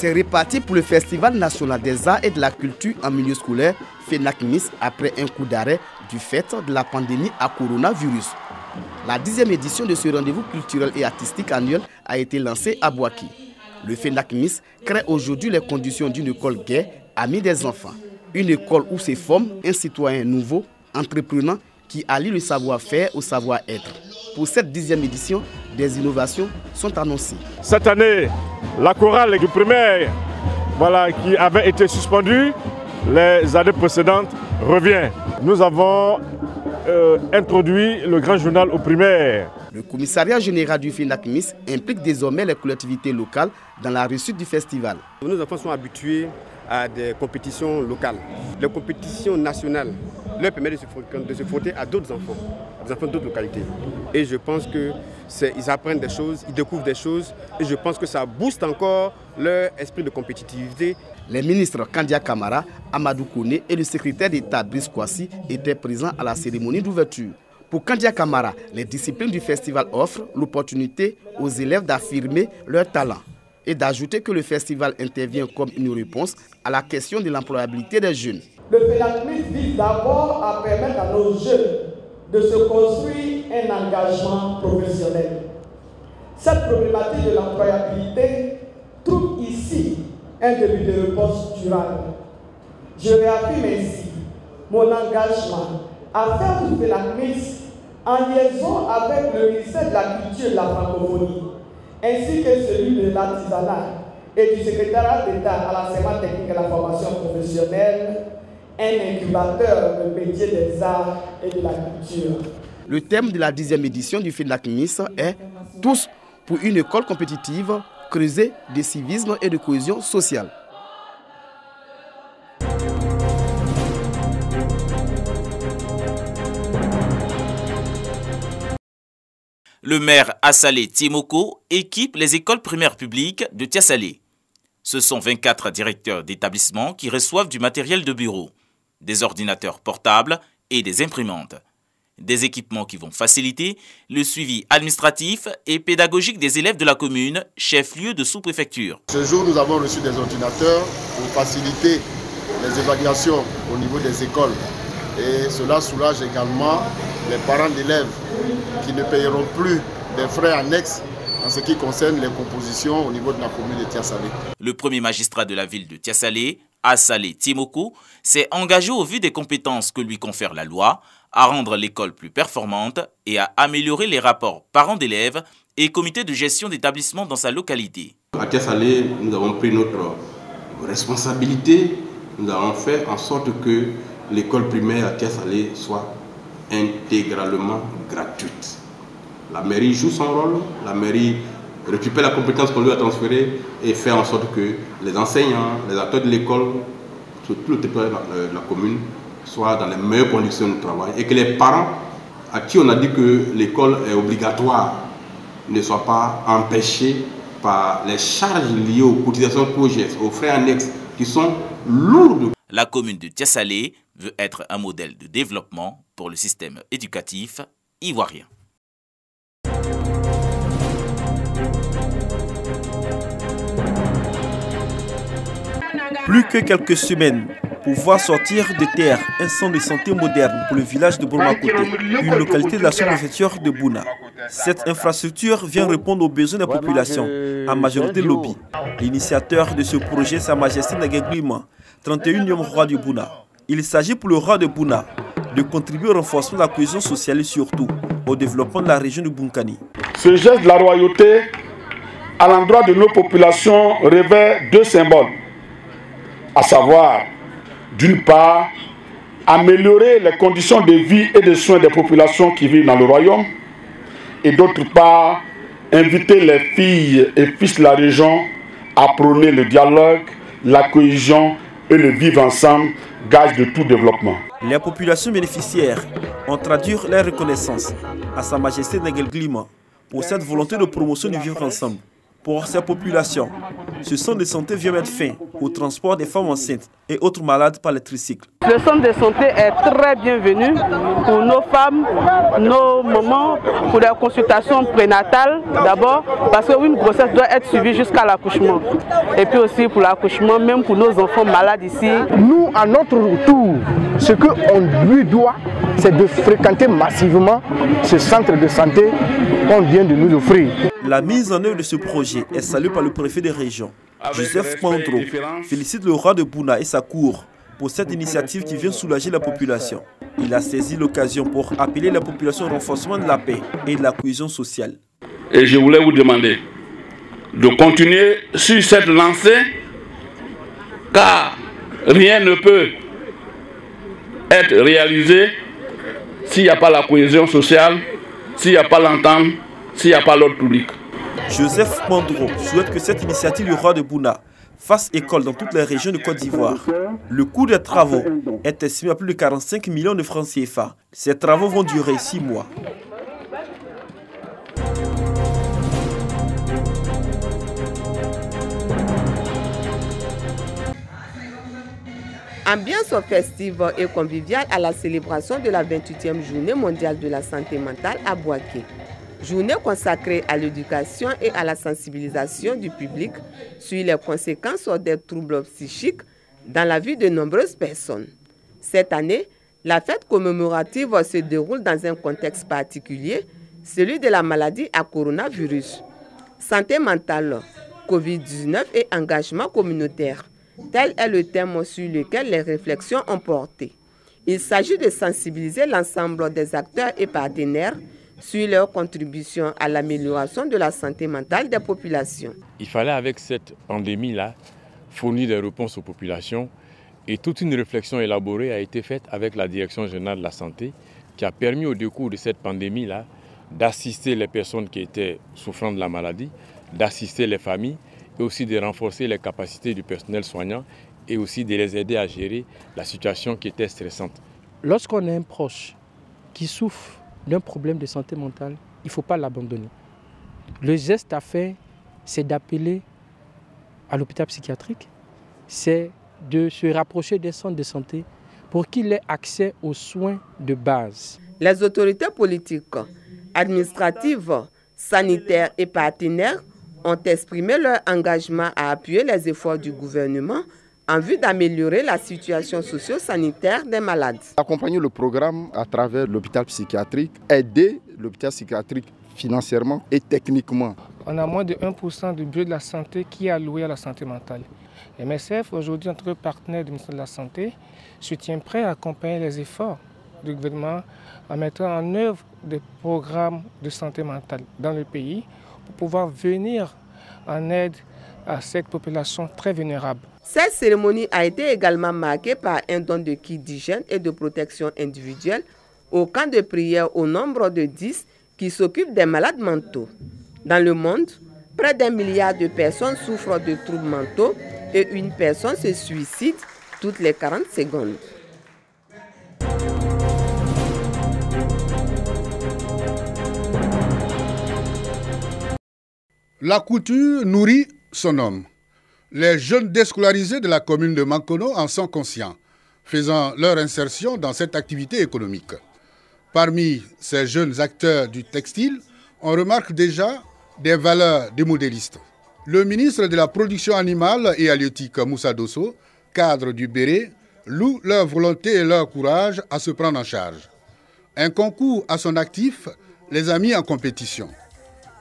C'est reparti pour le Festival national des arts et de la culture en milieu scolaire FENAC-MIS après un coup d'arrêt du fait de la pandémie à coronavirus. La 10e édition de ce rendez-vous culturel et artistique annuel a été lancée à Boaki. Le FENAC-MIS crée aujourd'hui les conditions d'une école gay, amie des enfants. Une école où se forme un citoyen nouveau, entreprenant, qui allie le savoir-faire au savoir-être. Pour cette 10e édition, des innovations sont annoncées. Cette année, la chorale du primaire, qui avait été suspendue les années précédentes, revient. Nous avons introduit le grand journal au primaire. Le commissariat général du FENAC-MIS implique désormais les collectivités locales dans la réussite du festival. Nos enfants sont habitués à des compétitions locales. Les compétitions nationales leur permettent de se frotter à d'autres enfants, des enfants d'autres localités. Et je pense qu'ils apprennent des choses, ils découvrent des choses, et je pense que ça booste encore leur esprit de compétitivité. Les ministres Kandia Kamara, Amadou Kone et le secrétaire d'État Brice Kwasi étaient présents à la cérémonie d'ouverture. Pour Kandia Kamara, les disciplines du festival offrent l'opportunité aux élèves d'affirmer leur talent et d'ajouter que le festival intervient comme une réponse à la question de l'employabilité des jeunes. Le FENAC-MIS vise d'abord à permettre à nos jeunes de se construire un engagement professionnel. Cette problématique de l'employabilité trouve ici un début de réponse durable. Je réaffirme ainsi mon engagement à faire du FENAC-MIS en liaison avec le ministère de la Culture et de la Francophonie, ainsi que celui de l'artisanat et du secrétariat d'État à l'enseignement technique et à la formation professionnelle, un incubateur de métiers des arts et de la culture. Le thème de la 10e édition du FENAC-MIS est « Tous pour une école compétitive, creuser de civisme et de cohésion sociale ». Le maire Assalé Timoko équipe les écoles primaires publiques de Tiassalé. Ce sont 24 directeurs d'établissements qui reçoivent du matériel de bureau, des ordinateurs portables et des imprimantes. Des équipements qui vont faciliter le suivi administratif et pédagogique des élèves de la commune, chef-lieu de sous-préfecture. Ce jour, nous avons reçu des ordinateurs pour faciliter les évaluations au niveau des écoles. Et cela soulage également les parents d'élèves qui ne payeront plus des frais annexes en ce qui concerne les compositions au niveau de la commune de Tiassalé. Le premier magistrat de la ville de Tiassalé, Assalé Timoko, s'est engagé au vu des compétences que lui confère la loi à rendre l'école plus performante et à améliorer les rapports parents-d'élèves et comités de gestion d'établissements dans sa localité. À Tiassalé, nous avons pris notre responsabilité. Nous avons fait en sorte que l'école primaire à Tiassalé soit intégralement gratuite. La mairie joue son rôle, la mairie récupère la compétence qu'on lui a transférée et fait en sorte que les enseignants, les acteurs de l'école, sur tout le territoire de la commune, soient dans les meilleures conditions de travail et que les parents à qui on a dit que l'école est obligatoire ne soient pas empêchés par les charges liées aux cotisations COJES, aux frais annexes qui sont lourdes. La commune de Tiassalé veut être un modèle de développement pour le système éducatif ivoirien. Plus que quelques semaines pour voir sortir de terre un centre de santé moderne pour le village de Bromakoté, une localité de la sous-préfecture de Bouna. Cette infrastructure vient répondre aux besoins des populations, en majorité lobby. L'initiateur de ce projet, Sa Majesté Naguéglima, 31e roi de Bouna. Il s'agit pour le roi de Bouna de contribuer au renforcement de la cohésion sociale et surtout au développement de la région de Bunkani. Ce geste de la royauté à l'endroit de nos populations revêt deux symboles, à savoir, d'une part, améliorer les conditions de vie et de soins des populations qui vivent dans le royaume, et d'autre part, inviter les filles et fils de la région à prôner le dialogue, la cohésion et le vivre ensemble, gage de tout développement. Les populations bénéficiaires ont traduit leur reconnaissance à Sa Majesté Naguéglima pour cette volonté de promotion du vivre ensemble. Pour ces populations, ce centre de santé vient mettre fin au transport des femmes enceintes et autres malades par les tricycles. Le centre de santé est très bienvenu pour nos femmes, nos mamans, pour les consultations prénatales d'abord, parce qu'une grossesse doit être suivie jusqu'à l'accouchement. Et puis aussi pour l'accouchement, même pour nos enfants malades ici. Nous, à notre tour, ce qu'on lui doit, c'est de fréquenter massivement ce centre de santé qu'on vient de nous offrir. La mise en œuvre de ce projet est saluée par le préfet de région, Joseph Pandro, félicite le roi de Bouna et sa cour pour cette initiative qui vient soulager la population. Il a saisi l'occasion pour appeler la population au renforcement de la paix et de la cohésion sociale. Et je voulais vous demander de continuer sur cette lancée, car rien ne peut être réalisé s'il n'y a pas la cohésion sociale, s'il n'y a pas l'entente, s'il n'y a pas l'ordre public. Joseph Pandro souhaite que cette initiative du roi de Bouna fasse école dans toutes les régions de Côte d'Ivoire. Le coût des travaux est estimé à plus de 45 millions de francs CFA. Ces travaux vont durer 6 mois. Ambiance festive et conviviale à la célébration de la 28e journée mondiale de la santé mentale à Bouaké. Journée consacrée à l'éducation et à la sensibilisation du public sur les conséquences des troubles psychiques dans la vie de nombreuses personnes. Cette année, la fête commémorative se déroule dans un contexte particulier, celui de la maladie à coronavirus. Santé mentale, Covid-19 et engagement communautaire. Tel est le thème sur lequel les réflexions ont porté. Il s'agit de sensibiliser l'ensemble des acteurs et partenaires sur leur contribution à l'amélioration de la santé mentale des populations. Il fallait avec cette pandémie-là fournir des réponses aux populations et toute une réflexion élaborée a été faite avec la Direction générale de la santé qui a permis au décours de cette pandémie-là d'assister les personnes qui étaient souffrant de la maladie, d'assister les familles et aussi de renforcer les capacités du personnel soignant et aussi de les aider à gérer la situation qui était stressante. Lorsqu'on a un proche qui souffre d'un problème de santé mentale, il ne faut pas l'abandonner. Le geste à faire, c'est d'appeler à l'hôpital psychiatrique, c'est de se rapprocher des centres de santé pour qu'il ait accès aux soins de base. Les autorités politiques, administratives, sanitaires et partenaires ont exprimé leur engagement à appuyer les efforts du gouvernement en vue d'améliorer la situation socio-sanitaire des malades. Accompagner le programme à travers l'hôpital psychiatrique, aider l'hôpital psychiatrique financièrement et techniquement. On a moins de 1% du budget de la santé qui est alloué à la santé mentale. MSF, aujourd'hui, en tant que partenaire du ministère de la Santé, se tient prêt à accompagner les efforts du gouvernement en mettant en œuvre des programmes de santé mentale dans le pays pour pouvoir venir en aide à cette population très vulnérable. Cette cérémonie a été également marquée par un don de kits d'hygiène et de protection individuelle au camp de prière au nombre de 10 qui s'occupent des malades mentaux. Dans le monde, près d'1 milliard de personnes souffrent de troubles mentaux et une personne se suicide toutes les 40 secondes. La couture nourrit son homme. Les jeunes déscolarisés de la commune de Mankono en sont conscients, faisant leur insertion dans cette activité économique. Parmi ces jeunes acteurs du textile, on remarque déjà des valeurs des modélistes. Le ministre de la Production animale et halieutique Moussa Dosso, cadre du Béret, loue leur volonté et leur courage à se prendre en charge. Un concours à son actif les a mis en compétition.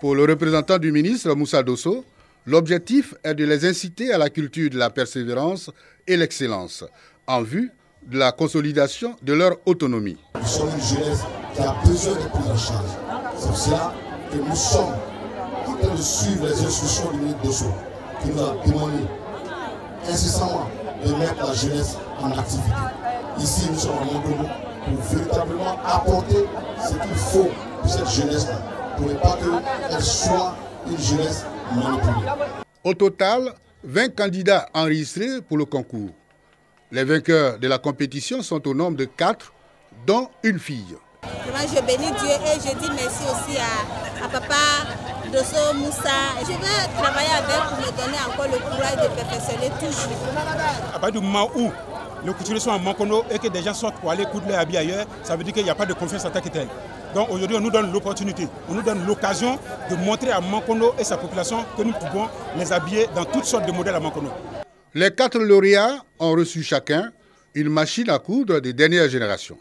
Pour le représentant du ministre Moussa Dosso, l'objectif est de les inciter à la culture de la persévérance et l'excellence, en vue de la consolidation de leur autonomie. Nous sommes une jeunesse qui a besoin de prise en charge. C'est pour cela que nous sommes en train de suivre les instructions du ministre Dosso, qui nous a demandé incessamment de mettre la jeunesse en activité. Ici, nous sommes à Mankono pour véritablement apporter ce qu'il faut pour cette jeunesse-là, pour ne pas qu'elle soit une jeunesse manipulée. Au total, 20 candidats enregistrés pour le concours. Les vainqueurs de la compétition sont au nombre de 4, dont une fille. Je bénis Dieu et je dis merci aussi à papa Dosso Moussa. Je vais travailler avec pour me donner encore le courage de perfectionner toujours. À partir du moment où les couturiers sont en Mankono et que des gens sortent pour aller coudre leur habit ailleurs, ça veut dire qu'il n'y a pas de confiance en tant que tel. Donc aujourd'hui, on nous donne l'opportunité, on nous donne l'occasion de montrer à Mankono et sa population que nous pouvons les habiller dans toutes sortes de modèles à Mankono. Les 4 lauréats ont reçu chacun une machine à coudre des dernières générations.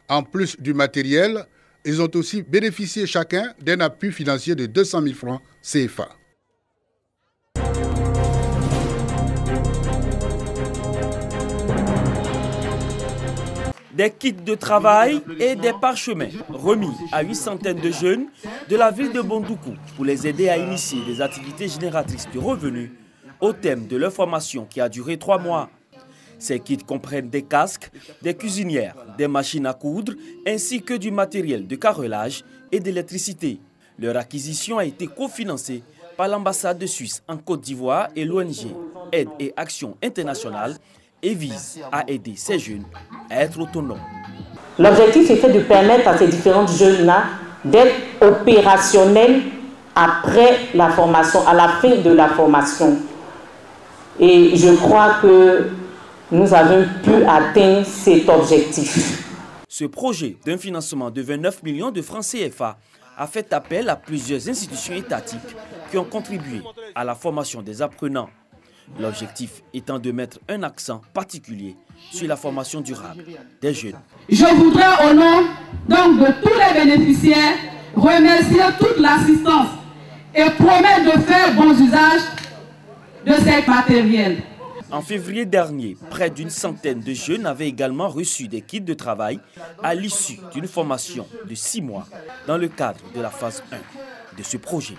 En plus du matériel, ils ont aussi bénéficié chacun d'un appui financier de 200 000 francs CFA. Des kits de travail et des parchemins remis à 800 de jeunes de la ville de Bondoukou pour les aider à initier des activités génératrices de revenus au thème de leur formation qui a duré 3 mois. Ces kits comprennent des casques, des cuisinières, des machines à coudre ainsi que du matériel de carrelage et d'électricité. Leur acquisition a été cofinancée par l'ambassade de Suisse en Côte d'Ivoire et l'ONG Aide et Action Internationale et vise à aider ces jeunes à être autonomes. L'objectif était de permettre à ces différents jeunes-là d'être opérationnels après la formation, à la fin de la formation. Et je crois que nous avons pu atteindre cet objectif. Ce projet d'un financement de 29 millions de francs CFA a fait appel à plusieurs institutions étatiques qui ont contribué à la formation des apprenants. L'objectif étant de mettre un accent particulier sur la formation durable des jeunes. Je voudrais au nom donc de tous les bénéficiaires remercier toute l'assistance et promettre de faire bon usage de ces matériels. En février dernier, près d'une centaine de jeunes avaient également reçu des kits de travail à l'issue d'une formation de 6 mois dans le cadre de la phase 1 de ce projet.